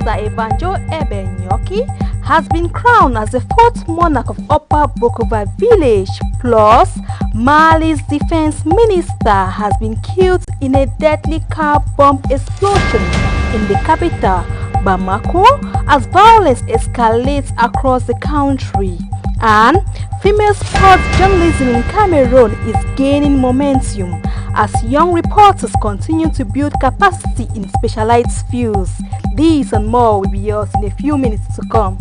Barrister Evanjo Ebenyoki has been crowned as the fourth monarch of Upper Bokova village. Plus, Mali's defense minister has been killed in a deadly car bomb explosion in the capital, Bamako, as violence escalates across the country. And female sports journalism in Cameroon is gaining momentum as young reporters continue to build capacity in specialized fields. These and more will be yours in a few minutes to come.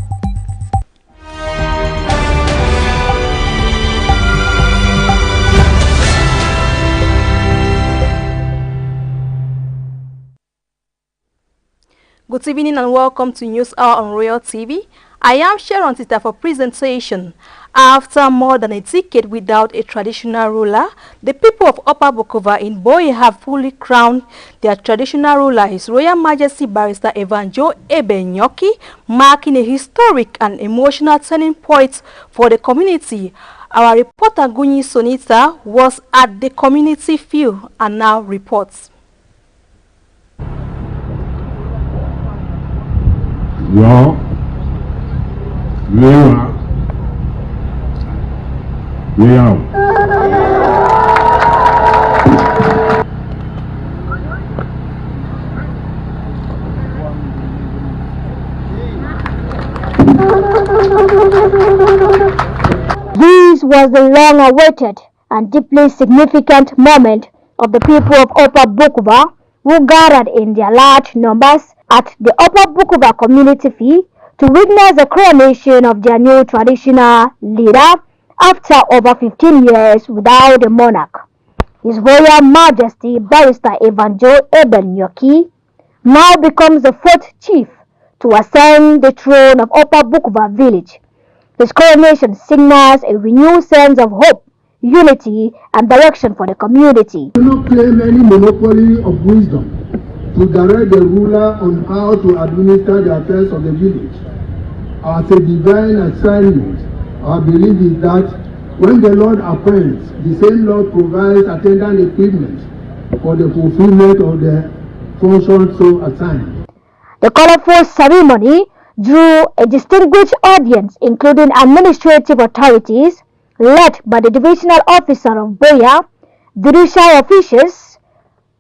Good evening and welcome to News Hour on Royal TV. I am Sharon Tita for presentation. After more than a decade without a traditional ruler, the people of Upper Bokova in Boye have fully crowned their traditional ruler, His Royal Majesty Barrister Evanjo Ebenyoki, marking a historic and emotional turning point for the community. Our reporter Gunyi Sonita was at the community field and now reports. Yo, This was the long-awaited and deeply significant moment of the people of Upper Bokova who gathered in their large numbers at the Upper Bokova community field to witness the coronation of their new traditional leader after over 15 years without a monarch. His Royal Majesty Barrister Evanjo Ebenyoki now becomes the fourth chief to ascend the throne of Upper Bokova village. His coronation signals a renewed sense of hope, unity, and direction for the community. Do not claim any monopoly of wisdom to direct the ruler on how to administer the affairs of the village. As a divine assignment, our belief is that when the Lord appoints, the same Lord provides attendant equipment for the fulfillment of the function so assigned. The colorful ceremony drew a distinguished audience, including administrative authorities led by the divisional officer of Boya, judicial officials,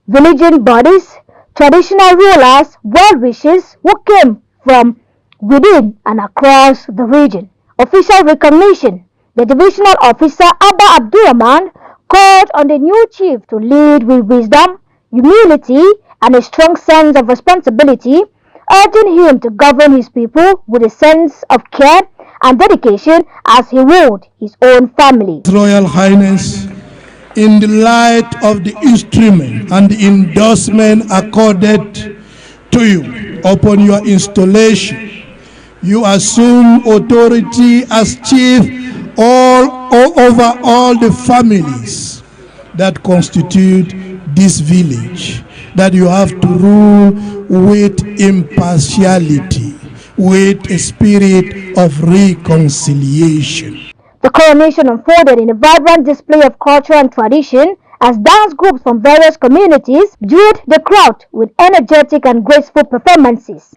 religion bodies, traditional rulers, well-wishers who came from within and across the region. Official recognition. The divisional officer Abba Abdurrahman called on the new chief to lead with wisdom, humility, and a strong sense of responsibility, urging him to govern his people with a sense of care and dedication as he would his own family. Royal Highness, in the light of the instrument and the endorsement accorded to you upon your installation, you assume authority as chief over all the families that constitute this village, that you have to rule with impartiality, with a spirit of reconciliation. The coronation unfolded in a vibrant display of culture and tradition as dance groups from various communities drilled the crowd with energetic and graceful performances.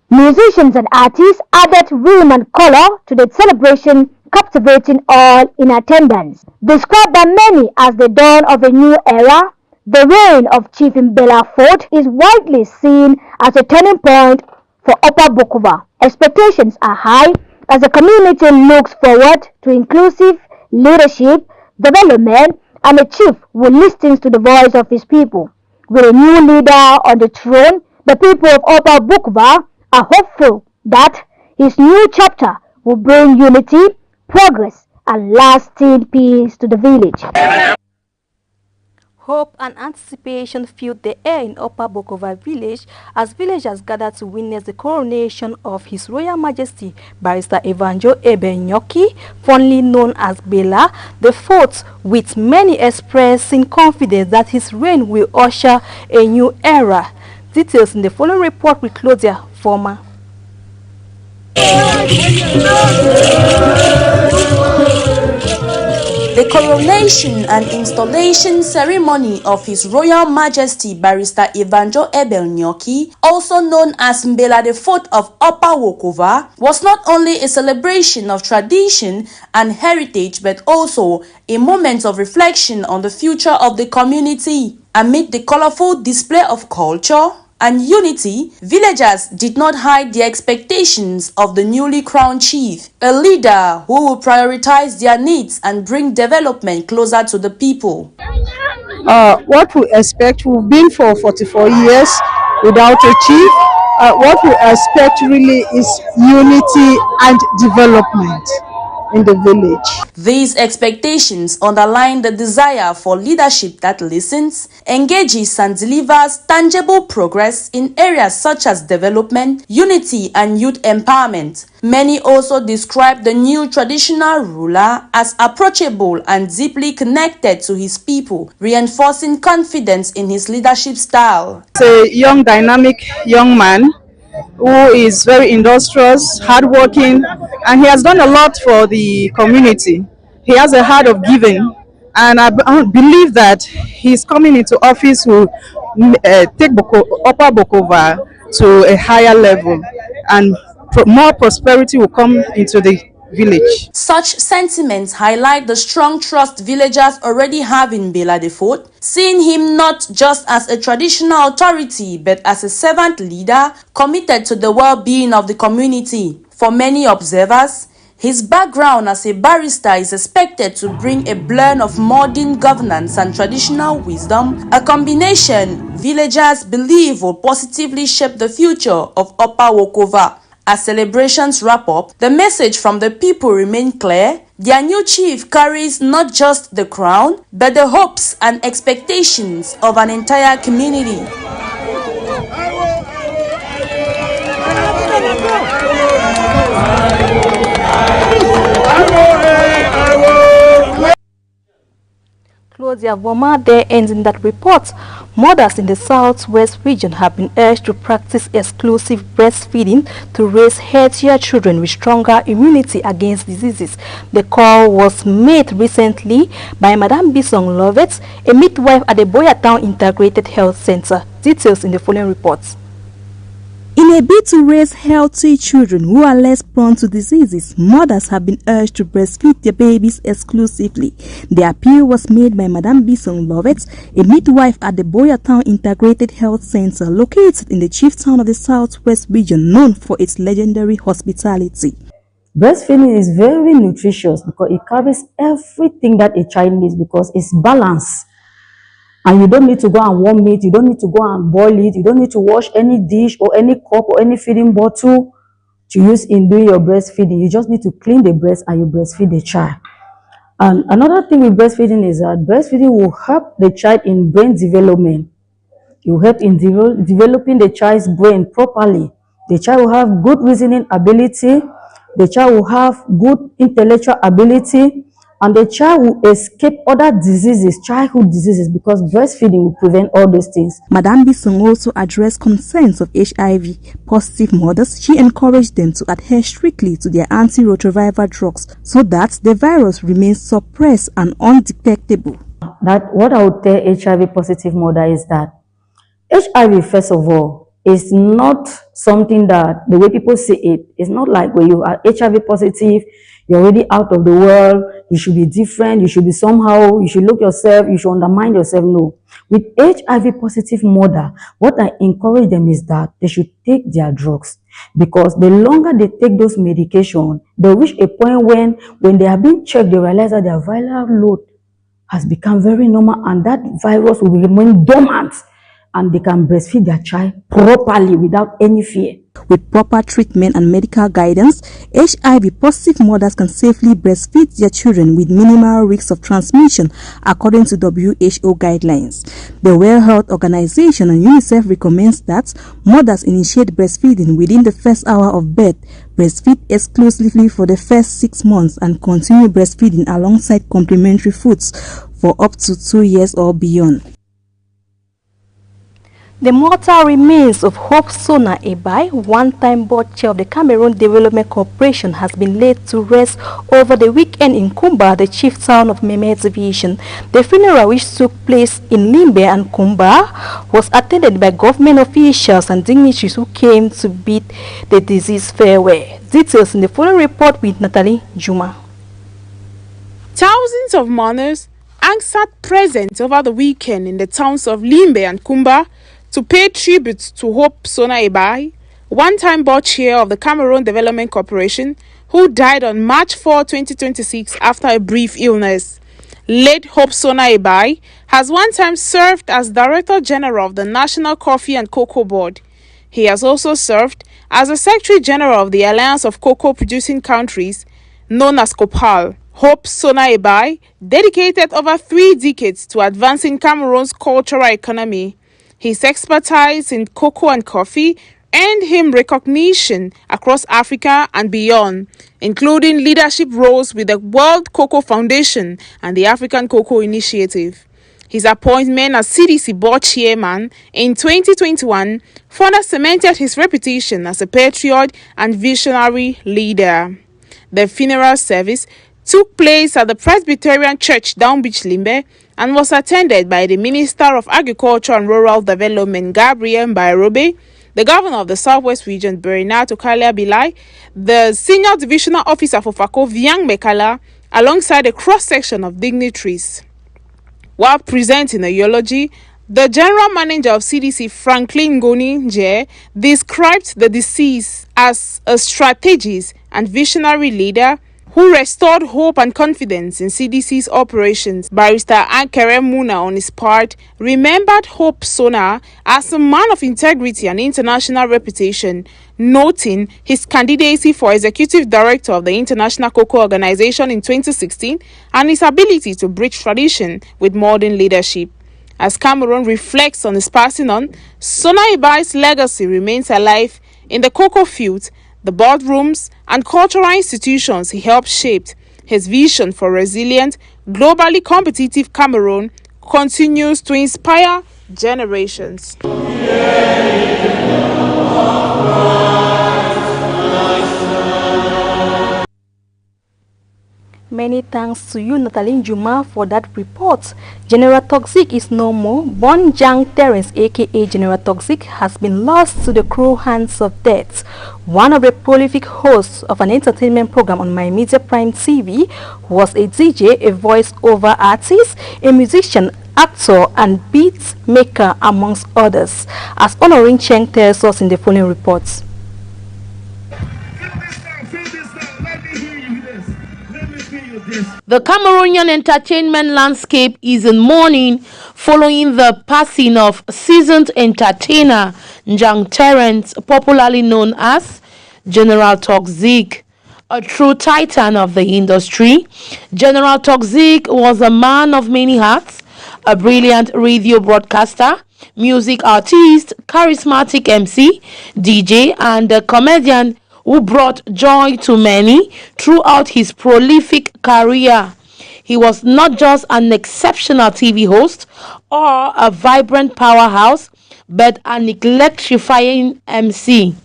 Musicians and artists added rhythm and color to the celebration, captivating all in attendance. Described by many as the dawn of a new era, the reign of Chief Mbela Fort is widely seen as a turning point for Upper Bokova. Expectations are high as the community looks forward to inclusive leadership, development, and a chief who listens to the voice of his people. With a new leader on the throne, the people of Upper Bokova are hopeful that his new chapter will bring unity, progress, and lasting peace to the village. Hope and anticipation filled the air in Upper Bokova village as villagers gathered to witness the coronation of His Royal Majesty Barrister Evanjo Ebenyoki, fondly known as Bela the Fourth, with many expressing confidence that his reign will usher a new era. Details in the following report with Claudia Former. The coronation and installation ceremony of His Royal Majesty Barrister Evanjo Ebel Nyoki, also known as Mbela IV of Upper Wokova, was not only a celebration of tradition and heritage but also a moment of reflection on the future of the community. Amid the colorful display of culture and unity, villagers did not hide their expectations of the newly crowned chief, a leader who will prioritize their needs and bring development closer to the people. What we expect, we've been for 44 years without a chief. What we expect really is unity and development in the village. These expectations underline the desire for leadership that listens, engages and delivers tangible progress in areas such as development, unity and youth empowerment. Many also describe the new traditional ruler as approachable and deeply connected to his people, reinforcing confidence in his leadership style. He's a young, dynamic young man who is very industrious, hardworking, and he has done a lot for the community. He has a heart of giving, and I believe that his coming into office will take Upper Bokova to a higher level, and more prosperity will come into the village. Such sentiments highlight the strong trust villagers already have in Bela the Fourth, seeing him not just as a traditional authority but as a servant leader committed to the well-being of the community. For many observers, his background as a barrister is expected to bring a blend of modern governance and traditional wisdom, a combination villagers believe will positively shape the future of Upper Wokova. As celebrations wrap up, the message from the people remains clear. Their new chief carries not just the crown, but the hopes and expectations of an entire community. Claudia Voma there ends in that report. Mothers in the southwest region have been urged to practice exclusive breastfeeding to raise healthier children with stronger immunity against diseases. The call was made recently by Madame Bisong Lovett, a midwife at the Boyatown Integrated Health Center. Details in the following reports. In a bid to raise healthy children who are less prone to diseases, mothers have been urged to breastfeed their babies exclusively. The appeal was made by Madame Bisong Lovett, a midwife at the Boyatown Integrated Health Center located in the chief town of the southwest region known for its legendary hospitality. Breastfeeding is very nutritious because it carries everything that a child needs because it's balanced. And you don't need to go and warm it, you don't need to go and boil it, you don't need to wash any dish or any cup or any feeding bottle to use in doing your breastfeeding. You just need to clean the breast and you breastfeed the child. And another thing with breastfeeding is that breastfeeding will help the child in brain development. It will help in developing the child's brain properly. The child will have good reasoning ability, the child will have good intellectual ability, and the child will escape other diseases, childhood diseases, because breastfeeding will prevent all those things. Madame Bisong also addressed concerns of HIV positive mothers. She encouraged them to adhere strictly to their antiretroviral drugs so that the virus remains suppressed and undetectable. That what I would tell HIV positive mother is that HIV, first of all, is not something that the way people say it. It's not like when you are HIV positive, you're already out of the world, you should be different, you should be somehow, you should look yourself, you should undermine yourself. No. With HIV positive mother, what I encourage them is that they should take their drugs. Because the longer they take those medications, they reach a point when they are being checked, they realize that their viral load has become very normal and that virus will remain dormant and they can breastfeed their child properly without any fear. With proper treatment and medical guidance, HIV positive mothers can safely breastfeed their children with minimal risks of transmission according to WHO guidelines. The World Health Organization and UNICEF recommends that mothers initiate breastfeeding within the first hour of birth, breastfeed exclusively for the first 6 months, and continue breastfeeding alongside complementary foods for up to 2 years or beyond. The mortal remains of Hope Sona Ebai, one-time board chair of the Cameroon Development Corporation, has been laid to rest over the weekend in Kumba, the chief town of Mehmet Division. The funeral, which took place in Limbe and Kumba, was attended by government officials and dignitaries who came to bid the deceased farewell. Details in the following report with Natalie Juma. Thousands of mourners sat present over the weekend in the towns of Limbe and Kumba to pay tribute to Hope Sona Ebai, one-time board chair of the Cameroon Development Corporation, who died on March 4, 2026 after a brief illness. Late Hope Sona Ebai has one time served as Director General of the National Coffee and Cocoa Board. He has also served as the Secretary General of the Alliance of Cocoa Producing Countries, known as COPAL. Hope Sona Ebai dedicated over 3 decades to advancing Cameroon's cultural economy. His expertise in cocoa and coffee earned him recognition across Africa and beyond, including leadership roles with the World Cocoa Foundation and the African Cocoa Initiative. His appointment as CDC board chairman in 2021 further cemented his reputation as a patriot and visionary leader. The funeral service took place at the Presbyterian Church Down Beach, Limbe, and was attended by the Minister of Agriculture and Rural Development, Gabriel Mbairobe, the Governor of the Southwest Region, Bernard Okalia Bilai, the Senior Divisional Officer for FACO, Viang Mekala, alongside a cross-section of dignitaries. While presenting a eulogy, the General Manager of CDC, Franklin Ngoni-Nje, described the deceased as a strategist and visionary leader who restored hope and confidence in CDC's operations. Barrister Ankere Muna, on his part, remembered Hope Sona as a man of integrity and international reputation, noting his candidacy for Executive Director of the International Cocoa Organization in 2016 and his ability to bridge tradition with modern leadership. As Cameroon reflects on his passing on, Sona Ebai's legacy remains alive in the cocoa fields, the boardrooms and cultural institutions he helped shape. His vision for resilient, globally competitive Cameroon continues to inspire generations. Many thanks to you, Natalie Juma, for that report. General Toxic is no more. Bon Jang Terence, aka General Toxic, has been lost to the cruel hands of death. One of the prolific hosts of an entertainment program on My Media Prime TV was a DJ, a voice-over artist, a musician, actor, and beat maker, amongst others, as Honoring Cheng tells us in the following reports. The Cameroonian entertainment landscape is in mourning following the passing of seasoned entertainer Njang Terence, popularly known as General Toxic, a true titan of the industry. General Toxic was a man of many hats, a brilliant radio broadcaster, music artist, charismatic MC, DJ, and a comedian who brought joy to many throughout his prolific career. He was not just an exceptional TV host or a vibrant powerhouse, but an electrifying MC.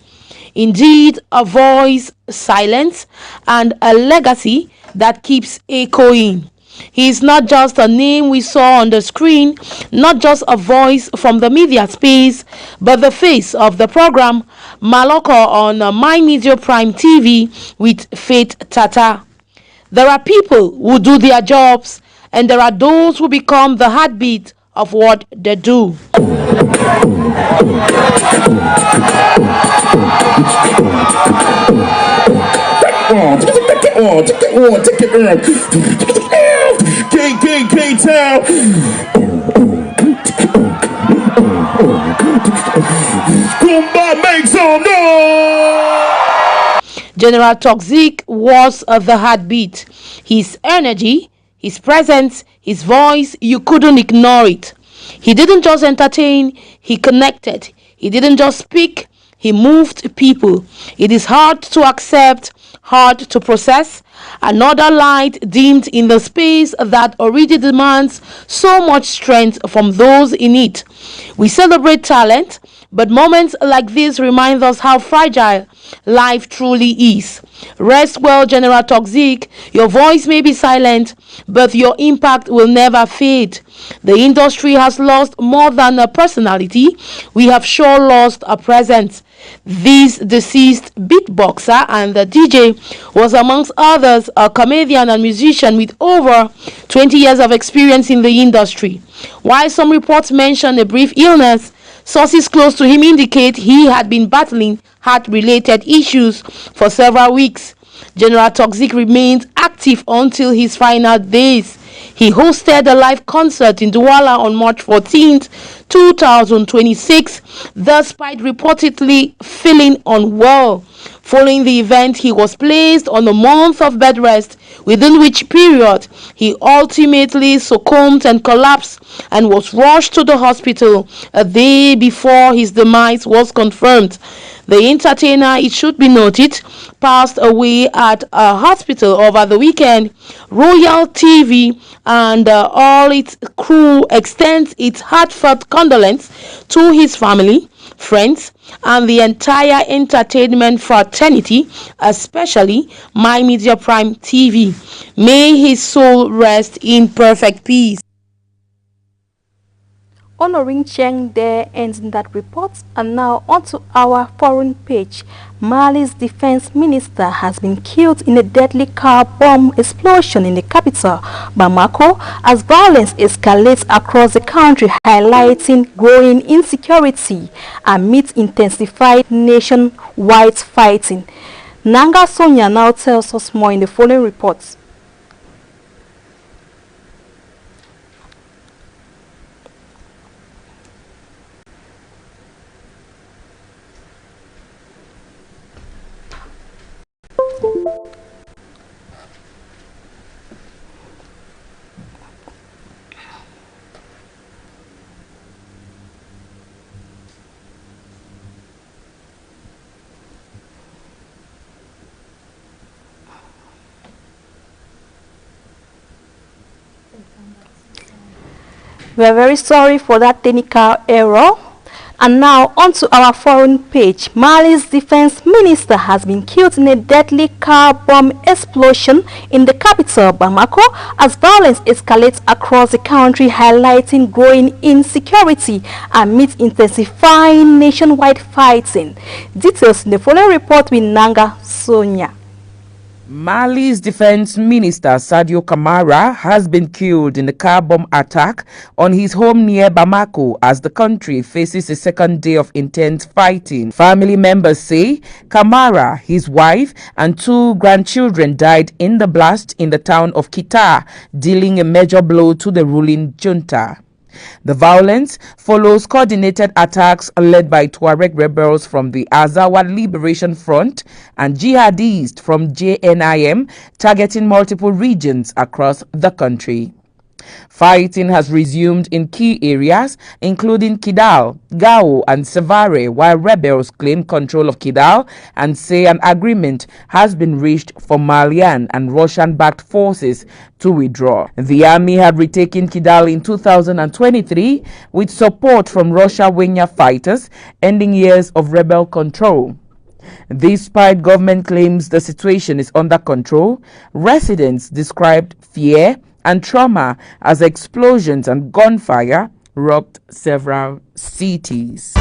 Indeed, a voice, silence, and a legacy that keeps echoing. He is not just a name we saw on the screen, not just a voice from the media space, but the face of the program Maloko on My Media Prime TV with Faith Tata. There are people who do their jobs, and there are those who become the heartbeat of what they do. K-Town. Kumba, make some noise! General Toxic was the heartbeat. His energy, his presence, his voice, you couldn't ignore it. He didn't just entertain, he connected. He didn't just speak, he moved people. It is hard to accept, hard to process, another light dimmed in the space that already demands so much strength from those in it. We celebrate talent, but moments like this remind us how fragile life truly is. Rest well, General Toxic. Your voice may be silent, but your impact will never fade. The industry has lost more than a personality. We have sure lost a presence. This deceased beatboxer and the DJ was, amongst others, a comedian and musician with over 20 years of experience in the industry. While some reports mention a brief illness, sources close to him indicate he had been battling heart-related issues for several weeks. General Toxic remained active until his final days. He hosted a live concert in Douala on March 14, 2026, despite reportedly feeling unwell. Following the event, he was placed on a month of bed rest, within which period he ultimately succumbed and collapsed and was rushed to the hospital a day before his demise was confirmed. The entertainer, it should be noted, passed away at a hospital over the weekend. Royal TV and all its crew extends its heartfelt condolence to his family, friends, and the entire entertainment fraternity, especially My Media Prime TV. May his soul rest in perfect peace. Honoring Cheng there ends in that report, and now onto our foreign page. Mali's defense minister has been killed in a deadly car bomb explosion in the capital, Bamako, as violence escalates across the country, highlighting growing insecurity amid intensified nationwide fighting. Nanga Sonia now tells us more in the following reports. We are very sorry for that technical error. And now onto our foreign page. Mali's defense minister has been killed in a deadly car bomb explosion in the capital, Bamako, as violence escalates across the country, highlighting growing insecurity amid intensifying nationwide fighting. Details in the following report with Nanga Sonia. Mali's defense minister Sadio Kamara has been killed in a car bomb attack on his home near Bamako as the country faces a second day of intense fighting. Family members say Kamara, his wife, and 2 grandchildren died in the blast in the town of Kita, dealing a major blow to the ruling junta. The violence follows coordinated attacks led by Tuareg rebels from the Azawad Liberation Front and jihadists from JNIM, targeting multiple regions across the country. Fighting has resumed in key areas, including Kidal, Gao, and Sevare, while rebels claim control of Kidal and say an agreement has been reached for Malian and Russian-backed forces to withdraw. The army had retaken Kidal in 2023 with support from Russia-Wagner fighters, ending years of rebel control. Despite government claims the situation is under control, residents described fear and trauma as explosions and gunfire rocked several cities.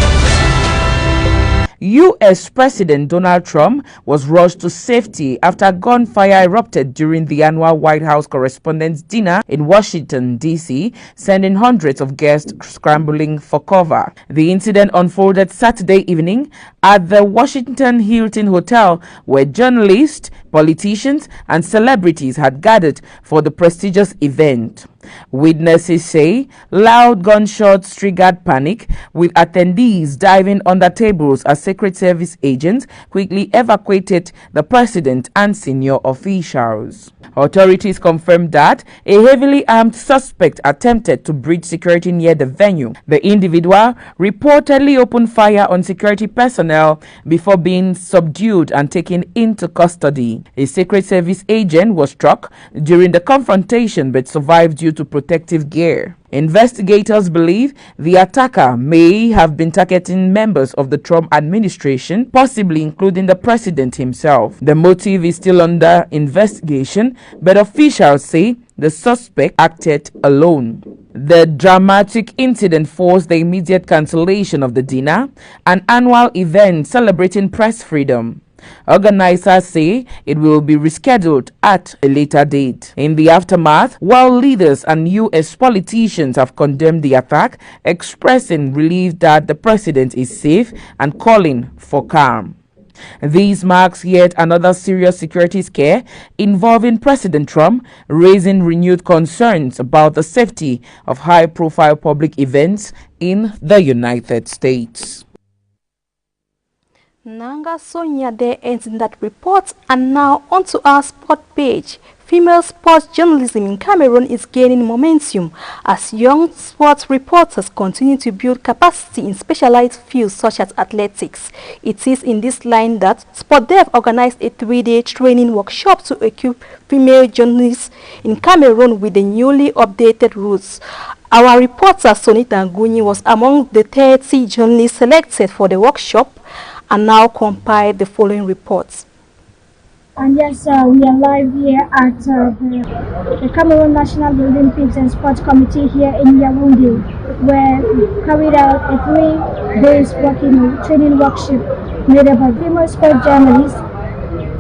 U.S. President Donald Trump was rushed to safety after gunfire erupted during the annual White House Correspondents' Dinner in Washington, D.C., sending hundreds of guests scrambling for cover. The incident unfolded Saturday evening at the Washington Hilton Hotel, where journalists, politicians, and celebrities had gathered for the prestigious event. Witnesses say loud gunshots triggered panic, with attendees diving under tables as Secret Service agents quickly evacuated the president and senior officials. Authorities confirmed that a heavily armed suspect attempted to breach security near the venue. The individual reportedly opened fire on security personnel before being subdued and taken into custody. A Secret Service agent was struck during the confrontation but survived due to protective gear. Investigators believe the attacker may have been targeting members of the Trump administration, possibly including the president himself. The motive is still under investigation, but officials say the suspect acted alone. The dramatic incident forced the immediate cancellation of the dinner, an annual event celebrating press freedom. Organizers say it will be rescheduled at a later date. In the aftermath, world leaders and U.S. politicians have condemned the attack, expressing relief that the president is safe and calling for calm. This marks yet another serious security scare involving President Trump, raising renewed concerns about the safety of high-profile public events in the United States. Nanga Sonia there ends in that report, and now onto our sport page. Female sports journalism in Cameroon is gaining momentum as young sports reporters continue to build capacity in specialized fields such as athletics. It is in this line that SportDev organized a 3-day training workshop to equip female journalists in Cameroon with the newly updated rules. Our reporter Sonita Nguni was among the 30 journalists selected for the workshop and now compiled the following reports. And yes, we are live here at the Cameroon National Olympics and Sports Committee here in Yaoundé, where we carried out a 3 days training workshop made up of female sport journalists,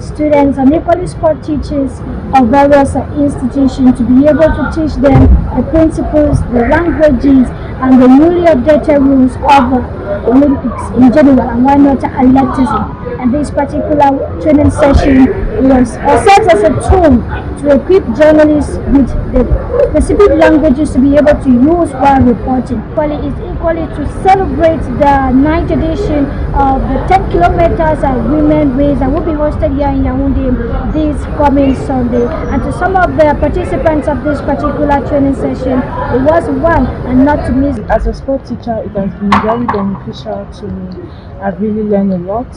students, and equally sport teachers of various institutions to be able to teach them the principles, the languages, and the newly updated rules of Olympics in general, and why not athleticism. And this particular training session was serves as a tool to equip journalists with the specific languages to be able to use while reporting. It's equally to celebrate the 9th edition of the 10 kilometers women race that will be hosted here in Yaoundé this coming Sunday. And to some of the participants of this particular training session, it was one and not to miss. As a sport teacher, it has been very beneficial to me. I've really learned a lot.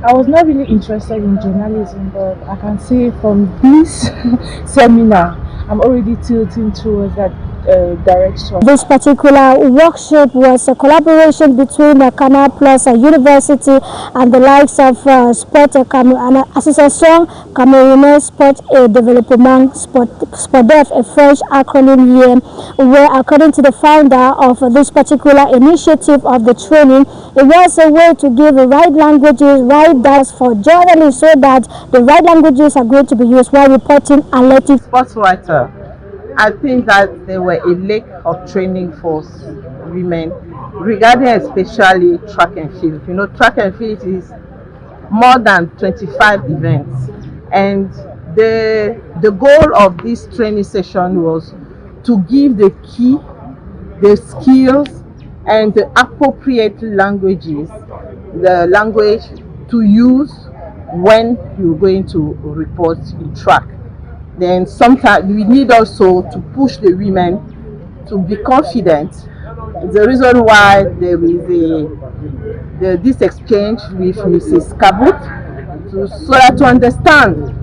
I was not really interested in journalism, but I can say from this seminar, I'm already tilting towards that direction. This particular workshop was a collaboration between the Canal Plus University and the likes of Sport and Association Camerounais Sport et Développement SportDev, a French acronym here, where according to the founder of this particular initiative of the training, it was a way to give the right languages, right data for journalists, so that the right languages are going to be used while reporting athletics. Sports writer, I think that there were a lack of training for women regarding especially track and field. You know, track and field is more than 25 events, and the goal of this training session was to give the key, the skills, and the appropriate languages, the language to use when you're going to report in track. Then sometimes we need also to push the women to be confident. The reason why there is this exchange with Mrs. Kabut, so that to understand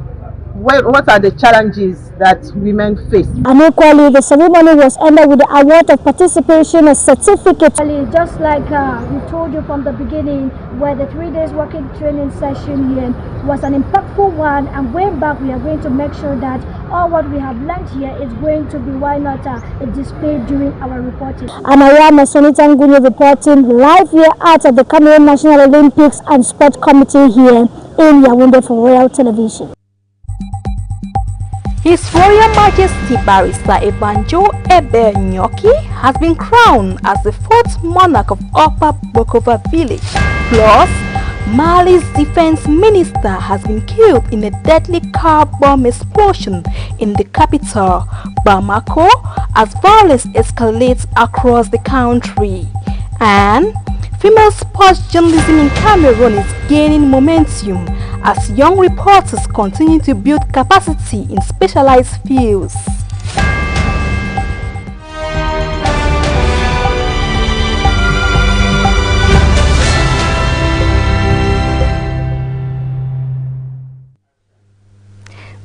what are the challenges that women face. And equally, the ceremony was ended with the award of participation, a certificate. Just like we told you from the beginning, where the 3 days working training session here was an impactful one, and way back we are going to make sure that all what we have learned here is going to be, why not, displayed during our reporting. And I am Sonita Nguni reporting live here at the Cameroon National Olympics and Sport Committee here in Yaoundé for Royal Television. His Royal Majesty Barrister Ebanjo Ebe Nyoki has been crowned as the 4th monarch of Upper Bokova village. Plus, Mali's defense minister has been killed in a deadly car bomb explosion in the capital, Bamako, as violence escalates across the country. And female sports journalism in Cameroon is gaining momentum as young reporters continue to build capacity in specialized fields.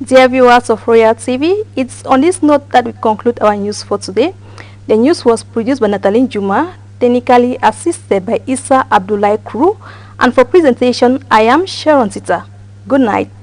Dear viewers of Royal TV, it's on this note that we conclude our news for today. The news was produced by Natalie Juma, technically assisted by Issa Abdullahi Kru, and for presentation, I am Sharon Tita. Good night.